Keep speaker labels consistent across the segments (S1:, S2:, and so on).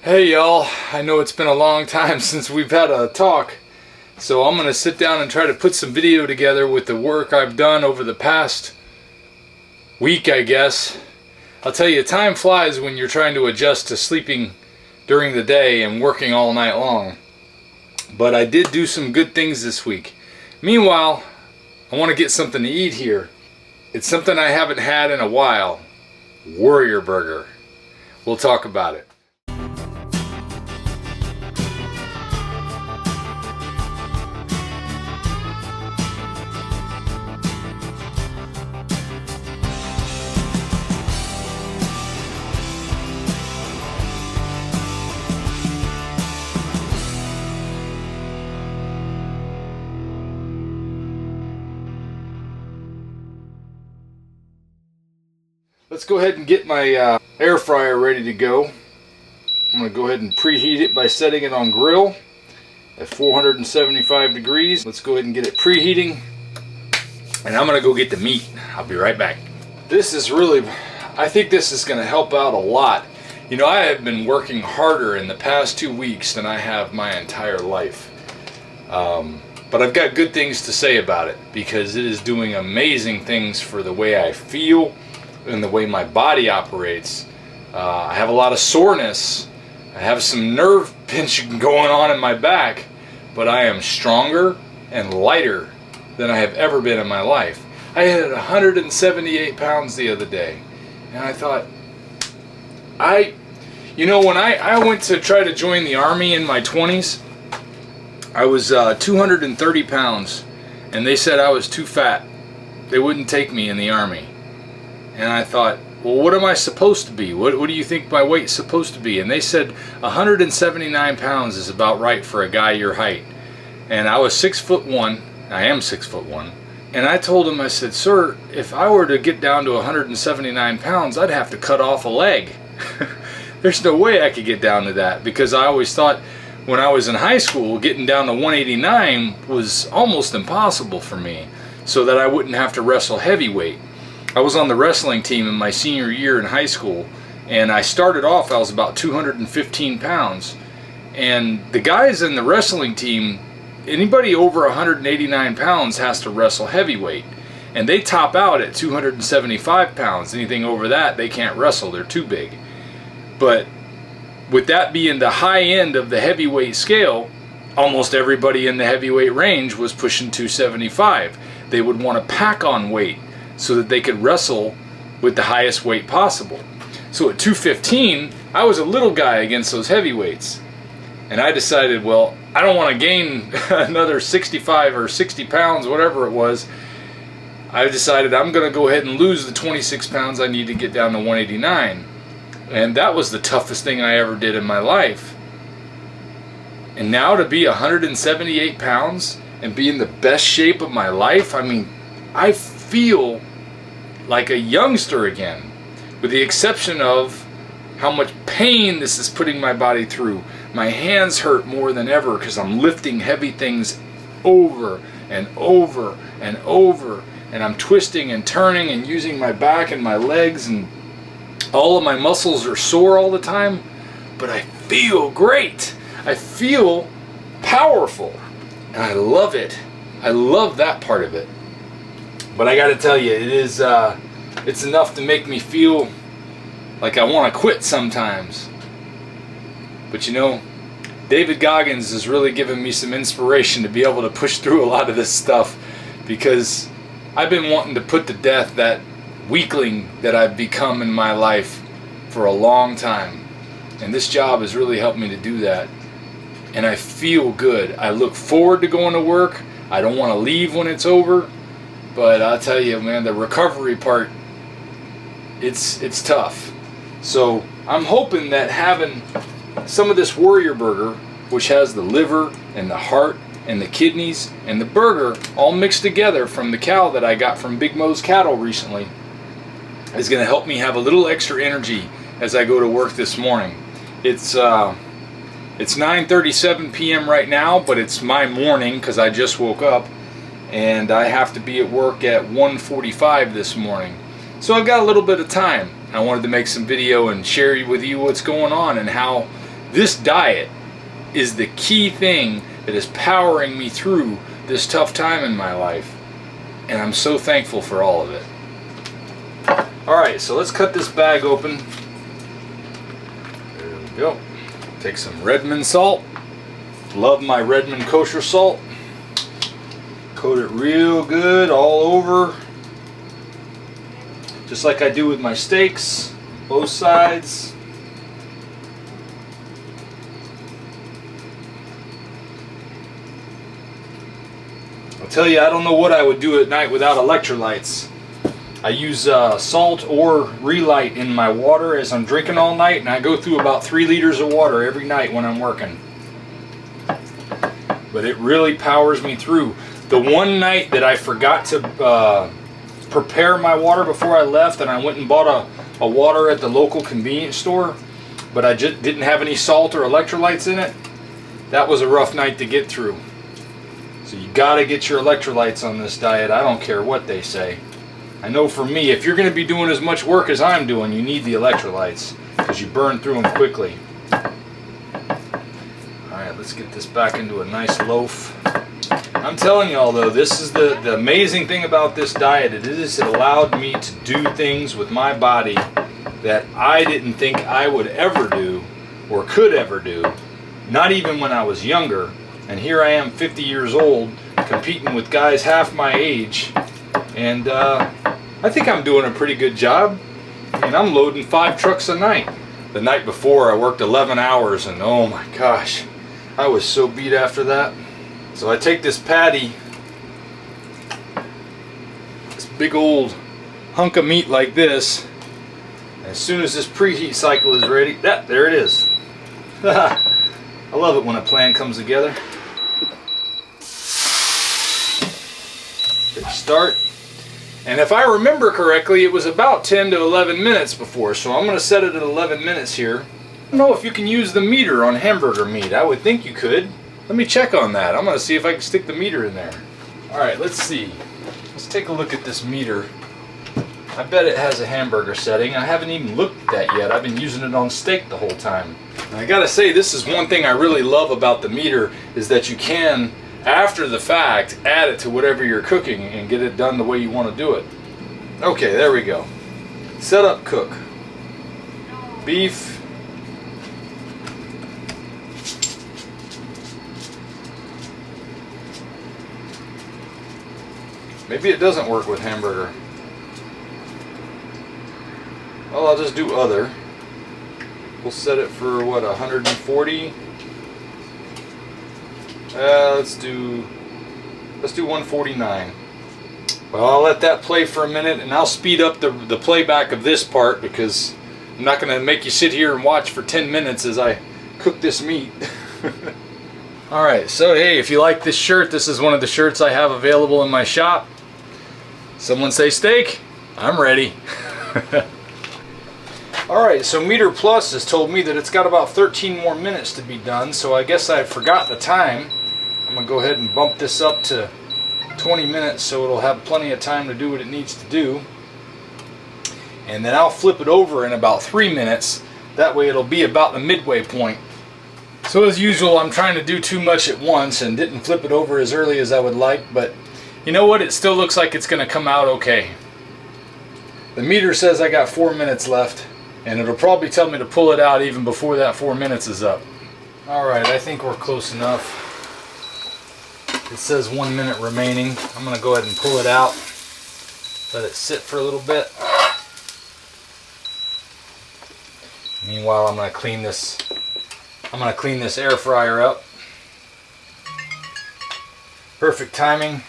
S1: Hey y'all, I know it's been a long time since we've had a talk, so I'm going to sit down and try to put some video together with the work I've done over the past week, I guess. I'll tell you, time flies when you're trying to adjust to sleeping during the day and working all night long. But I did do some good things this week. Meanwhile, I want to get something to eat here. It's something I haven't had in a while. Warrior Burger. We'll talk about it. Let's go ahead and get my air fryer ready to go. I'm going to go ahead and preheat it by setting it on grill at 475 degrees. Let's go ahead and get it preheating. And I'm going to go get the meat. I'll be right back. This is really, I think this is going to help out a lot. You know, I have been working harder in the past 2 weeks than I have my entire life. But I've got good things to say about it because it is doing amazing things for the way I feel and the way my body operates. I have a lot of soreness. I have some nerve pinching going on in my back, but I am stronger and lighter than I have ever been in my life. I had 178 pounds the other day, and I thought, you know, when I went to try to join the Army in my 20s, I was 230 pounds, and they said I was too fat. They wouldn't take me in the Army. And I thought, well, what am I supposed to be? What do you think my weight's supposed to be? And they said 179 pounds is about right for a guy your height. And I was 6'1". I am 6'1". And I told him, I said, sir, if I were to get down to 179 pounds, I'd have to cut off a leg. There's no way I could get down to that, because I always thought when I was in high school, getting down to 189 was almost impossible for me, so that I wouldn't have to wrestle heavyweight. I was on the wrestling team in my senior year in high school, and I started off, I was about 215 pounds. And the guys in the wrestling team, anybody over 189 pounds has to wrestle heavyweight. And they top out at 275 pounds. Anything over that, they can't wrestle, they're too big. But with that being the high end of the heavyweight scale, almost everybody in the heavyweight range was pushing 275. They would want to pack on weight so that they could wrestle with the highest weight possible. So at 215, I was a little guy against those heavyweights. And I decided, well, I don't want to gain another 65 or 60 pounds, whatever it was. I decided I'm going to go ahead and lose the 26 pounds I need to get down to 189. And that was the toughest thing I ever did in my life. And now to be 178 pounds and be in the best shape of my life, I mean, I feel like a youngster again, with the exception of how much pain this is putting my body through. My hands hurt more than ever because I'm lifting heavy things over and over and over, and I'm twisting and turning and using my back and my legs, and all of my muscles are sore all the time, but I feel great. I feel powerful, and I love it. I love that part of it. But I gotta tell you, it is it's enough to make me feel like I want to quit sometimes. But you know, David Goggins has really given me some inspiration to be able to push through a lot of this stuff, because I've been wanting to put to death that weakling that I've become in my life for a long time. And this job has really helped me to do that. And I feel good. I look forward to going to work. I don't want to leave when it's over. But I'll tell you, man, the recovery part, it's tough. So I'm hoping that having some of this Warrior Burger, which has the liver and the heart and the kidneys and the burger all mixed together from the cow that I got from Big Mo's Cattle recently, is going to help me have a little extra energy as I go to work this morning. It's 9:37 p.m. right now, but it's my morning because I just woke up, and I have to be at work at 1:45 this morning. So I've got a little bit of time. I wanted to make some video and share with you what's going on and how This diet is the key thing that is powering me through this tough time in my life. And I'm so thankful for all of it. Alright, so let's cut this bag open. There we go. Take some Redmond salt. Love my Redmond kosher salt. Coat it real good all over. Just like I do with my steaks. Both sides. I'll tell you, I don't know what I would do at night without electrolytes. I use salt or relight in my water as I'm drinking all night, and I go through about 3 liters of water every night when I'm working. But it really powers me through. The one night that I forgot to prepare my water before I left, and I went and bought a water at the local convenience store, but I just didn't have any salt or electrolytes in it, that was a rough night to get through. So you gotta get your electrolytes on this diet. I don't care what they say. I know for me, if you're going to be doing as much work as I'm doing, you need the electrolytes because you burn through them quickly. Alright, let's get this back into a nice loaf. I'm telling y'all though, this is the amazing thing about this diet. It allowed me to do things with my body that I didn't think I would ever do or could ever do. Not even when I was younger. And here I am 50 years old competing with guys half my age. And I think I'm doing a pretty good job. I mean, I'm loading 5 trucks a night. The night before I worked 11 hours and oh my gosh, I was so beat after that. So I take this patty, this big old hunk of meat like this. As soon as this preheat cycle is ready, there it is. I love it when a plan comes together. Good start. And if I remember correctly, it was about 10 to 11 minutes before, so I'm going to set it at 11 minutes here. I don't know if you can use the meter on hamburger meat. I would think you could. Let me check on that. I'm going to see if I can stick the meter in there. Alright, let's see. Let's take a look at this meter. I bet it has a hamburger setting. I haven't even looked at that yet. I've been using it on steak the whole time. And I gotta say, this is one thing I really love about the meter, is that you can, after the fact, add it to whatever you're cooking and get it done the way you want to do it. Okay, there we go. Set up, cook. Beef. Maybe it doesn't work with hamburger. Well, I'll just do other. We'll set it for what, 140? Let's do 149. Well, I'll let that play for a minute, and I'll speed up the playback of this part because I'm not going to make you sit here and watch for 10 minutes as I cook this meat. Alright, so hey, if you like this shirt, this is one of the shirts I have available in my shop. Someone say steak? I'm ready. Alright, so Meter Plus has told me that it's got about 13 more minutes to be done, so I guess I forgot the time. I'm going to go ahead and bump this up to 20 minutes so it'll have plenty of time to do what it needs to do. And then I'll flip it over in about 3 minutes. That way it'll be about the midway point. So as usual, I'm trying to do too much at once and didn't flip it over as early as I would like, but you know what? It still looks like it's going to come out okay. The meter says I got 4 minutes left. And it'll probably tell me to pull it out even before that 4 minutes is up. Alright, I think we're close enough. It says 1 minute remaining. I'm going to go ahead and pull it out. Let it sit for a little bit. Meanwhile, I'm going to clean this air fryer up. Perfect timing.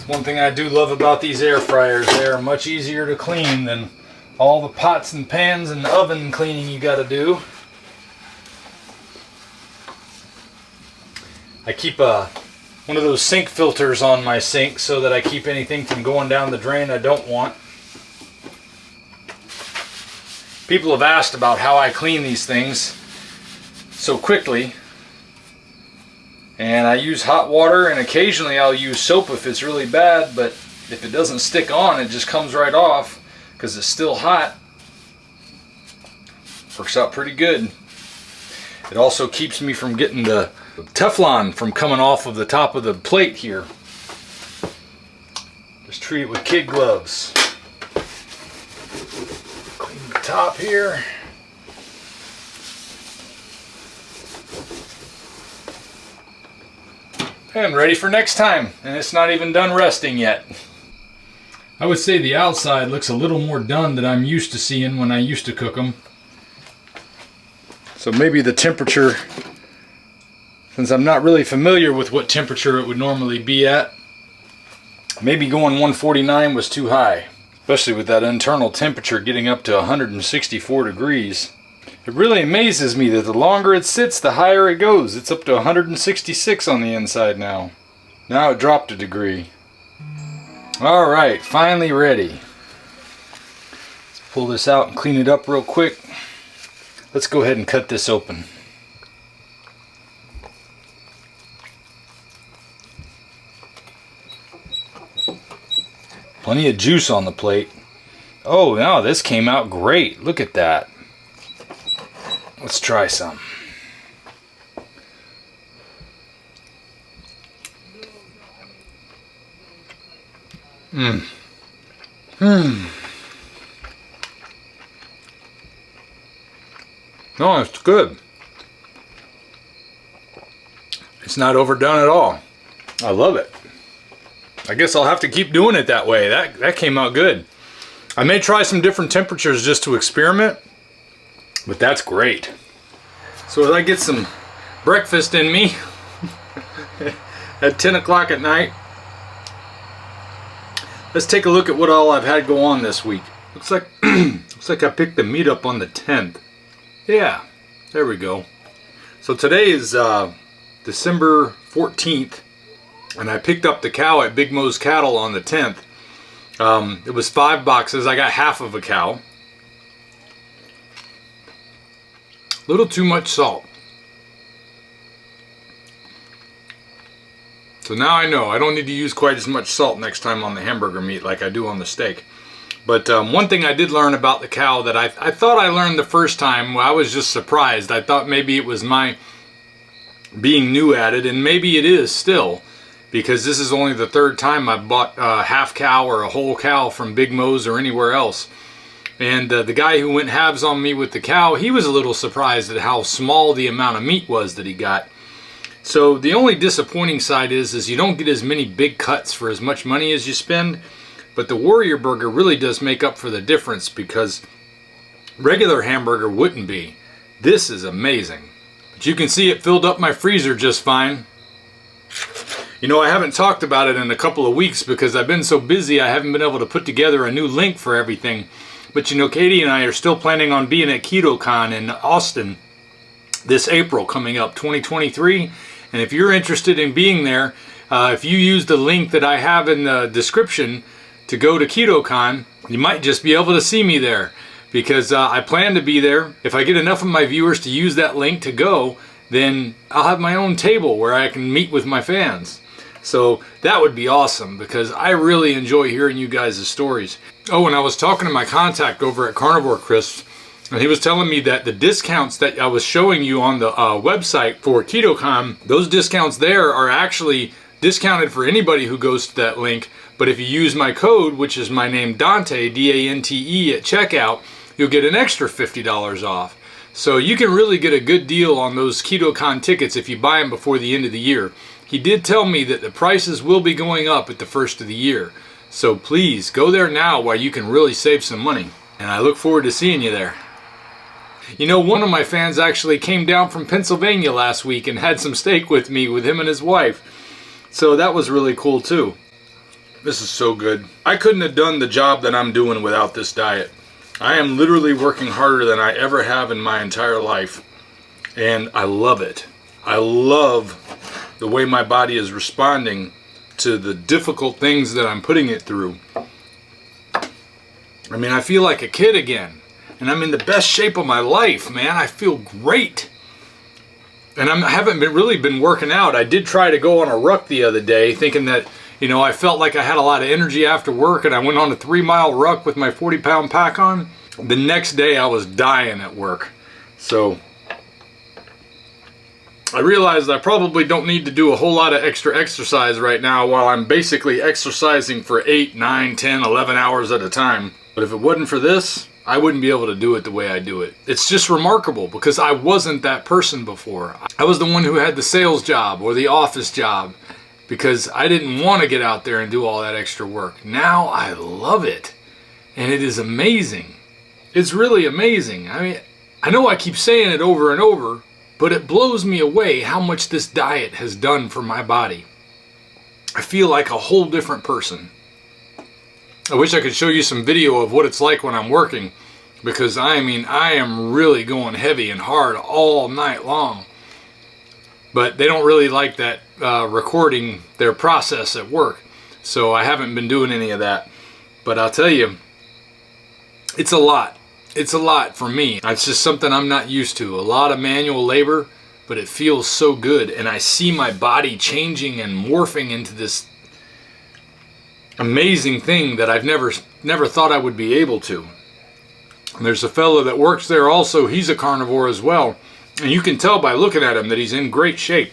S1: One thing I do love about these air fryers, they are much easier to clean than all the pots and pans and oven cleaning you gotta do. I keep one of those sink filters on my sink so that I keep anything from going down the drain I don't want. People have asked about how I clean these things so quickly. And I use hot water, and occasionally I'll use soap if it's really bad, but if it doesn't stick on, it just comes right off because it's still hot. Works out pretty good. It also keeps me from getting the Teflon from coming off of the top of the plate here. Just treat it with kid gloves. Clean the top here. And ready for next time. And it's not even done resting yet. I would say the outside looks a little more done than I'm used to seeing when I used to cook them. So maybe the temperature, since I'm not really familiar with what temperature it would normally be at, maybe going 149 was too high, especially with that internal temperature getting up to 164 degrees. It really amazes me that the longer it sits, the higher it goes. It's up to 166 on the inside now. Now it dropped a degree. All right, finally ready. Let's pull this out and clean it up real quick. Let's go ahead and cut this open. Plenty of juice on the plate. Oh, now this came out great. Look at that. Let's try some. No, it's good. It's not overdone at all. I love it. I guess I'll have to keep doing it that way. That came out good. I may try some different temperatures just to experiment, but that's great. So as I get some breakfast in me at 10 o'clock at night, let's take a look at what all I've had go on this week. Looks like I picked the meat up on the 10th. Yeah, there we go. So today is December 14th, and I picked up the cow at Big Mo's Cattle on the 10th. It was 5 boxes. I got half of a cow. A little too much salt. So now I know I don't need to use quite as much salt next time on the hamburger meat like I do on the steak. But one thing I did learn about the cow that I thought I learned the first time, well, I was just surprised. I thought maybe it was my being new at it, and maybe it is still, because this is only the 3rd time I've bought a half cow or a whole cow from Big Mo's or anywhere else. And the guy who went halves on me with the cow, he was a little surprised at how small the amount of meat was that he got. So the only disappointing side is you don't get as many big cuts for as much money as you spend. But the Warrior Burger really does make up for the difference, because regular hamburger wouldn't be. This is amazing. But you can see it filled up my freezer just fine. You know, I haven't talked about it in a couple of weeks because I've been so busy I haven't been able to put together a new link for everything. But you know, Katie and I are still planning on being at Ketocon in Austin this April coming up, 2023. And if you're interested in being there, if you use the link that I have in the description to go to Ketocon, you might just be able to see me there, because I plan to be there. If I get enough of my viewers to use that link to go, then I'll have my own table where I can meet with my fans. So that would be awesome, because I really enjoy hearing you guys' stories. Oh, and I was talking to my contact over at Carnivore, Chris, and he was telling me that the discounts that I was showing you on the website for Ketocon, those discounts there are actually discounted for anybody who goes to that link. But if you use my code, which is my name, Dante, D-A-N-T-E, at checkout, you'll get an extra $50 off. So you can really get a good deal on those Ketocon tickets if you buy them before the end of the year. He did tell me that the prices will be going up at the first of the year. So please, go there now while you can really save some money. And I look forward to seeing you there. You know, one of my fans actually came down from Pennsylvania last week and had some steak with me, with him and his wife. So that was really cool too. This is so good. I couldn't have done the job that I'm doing without this diet. I am literally working harder than I ever have in my entire life. And I love it. I love the way my body is responding to the difficult things that I'm putting it through. I mean, I feel like a kid again. and I'm in the best shape of my life, man. I feel great. And I haven't really been working out. I did try to go on a ruck the other day, thinking that, you know, I felt like I had a lot of energy after work, and I went on a 3-mile ruck with my 40-pound pack on. The next day I was dying at work. So I realized I probably don't need to do a whole lot of extra exercise right now while I'm basically exercising for 8, 9, 10, 11 hours at a time. But if it wasn't for this, I wouldn't be able to do it the way I do it. It's just remarkable because I wasn't that person before. I was the one who had the sales job or the office job because I didn't want to get out there and do all that extra work. Now I love it, and it is amazing. It's really amazing. I mean, I know I keep saying it over and over, but it blows me away how much this diet has done for my body. I feel like a whole different person. I wish I could show you some video of what it's like when I'm working, because I mean, I am really going heavy and hard all night long. But they don't really like that recording their process at work, so I haven't been doing any of that. But I'll tell you, it's a lot. It's a lot for me. It's just something I'm not used to. A lot of manual labor, but it feels so good. And I see my body changing and morphing into this amazing thing that I've never thought I would be able to. And there's a fellow that works there also. He's a carnivore as well. And you can tell by looking at him that he's in great shape.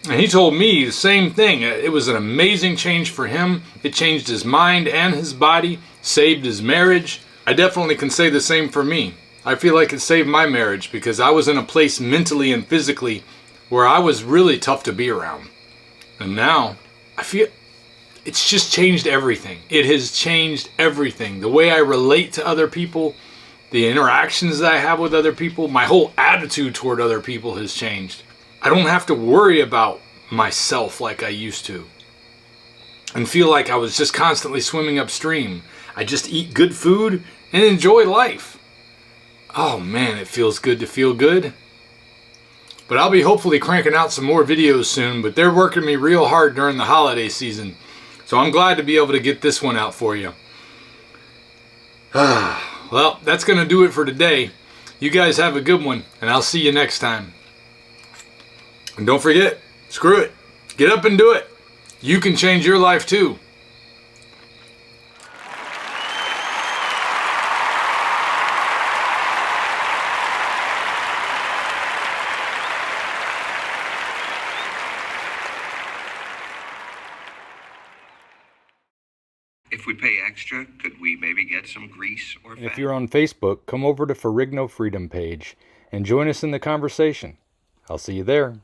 S1: And he told me the same thing. It was an amazing change for him. It changed his mind and his body, saved his marriage. I definitely can say the same for me. I feel like it saved my marriage because I was in a place mentally and physically where I was really tough to be around. And now I feel it's just changed everything. It has changed everything. The way I relate to other people, the interactions that I have with other people, my whole attitude toward other people has changed. I don't have to worry about myself like I used to and feel like I was just constantly swimming upstream. I just eat good food and enjoy life. Oh man, it feels good to feel good. But I'll be hopefully cranking out some more videos soon, but they're working me real hard during the holiday season. So I'm glad to be able to get this one out for you. Well, that's going to do it for today. You guys have a good one, and I'll see you next time. And don't forget, screw it. Get up and do it. You can change your life too.
S2: If we pay extra, could we maybe get some grease or fat?
S1: If you're on Facebook, come over to Ferrigno Freedom page and join us in the conversation. I'll see you there.